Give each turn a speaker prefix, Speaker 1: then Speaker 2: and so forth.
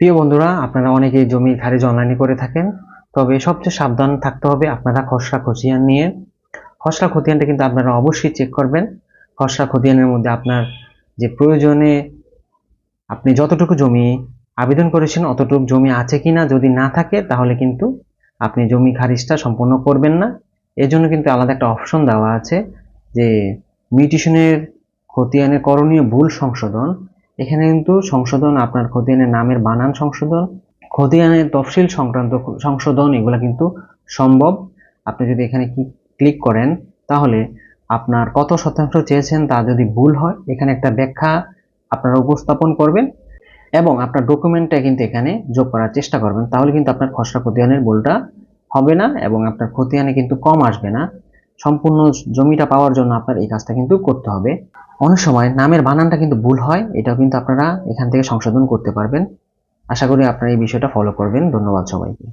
Speaker 1: প্রিয় বন্ধুরা, আপনারা অনেকেই জমি খারিজ অনলাইনে করে থাকেন। তবে সবচেয়ে সাবধান থাকতে হবে আপনারা খসড়া খতিয়ান নিয়ে। খসড়া খতিয়ানটা কিন্তু আপনারা অবশ্যই চেক করবেন। খসড়া খতিয়ানের মধ্যে আপনার যে প্রয়োজনে আপনি যতটুকু জমি আবেদন করেছেন অতটুকু জমি আছে কিনা, যদি না থাকে তাহলে কিন্তু আপনি জমি খারিজটা সম্পূর্ণ করবেন না। এর জন্য কিন্তু আলাদা একটা অপশন দেওয়া আছে যে মিউটেশনের খতিয়ানের করণীয় ভুল সংশোধন। এখানে কিন্তু সংশোধন আপনার খতিয়ানের নামের বানান সংশোধন, খতিয়ানের তফসিল সংক্রান্ত সংশোধন, এগুলো কিন্তু সম্ভব। আপনি যদি এখানে ক্লিক করেন তাহলে আপনার কত শতাংশ চেয়েছেন তা যদি ভুল হয়, এখানে একটা ব্যাখ্যা আপনারা উপস্থাপন করবেন এবং আপনার ডকুমেন্টটা কিন্তু এখানে যোগ করার চেষ্টা করবেন। তাহলে কিন্তু আপনার খসড়া খতিয়ানের ভুলটা হবে না এবং আপনার খতিয়ানে কিন্তু কম আসবে না। সম্পূর্ণ জমিটা পাওয়ার জন্য আপনার এই কাজটা কিন্তু করতে হবে। অনেক সময় নামের বানানটা কিন্তু ভুল হয়, এটাও কিন্তু আপনারা এখান থেকে সংশোধন করতে পারবেন। আশা করি আপনারা এই বিষয়টা ফলো করবেন। ধন্যবাদ সবাইকে।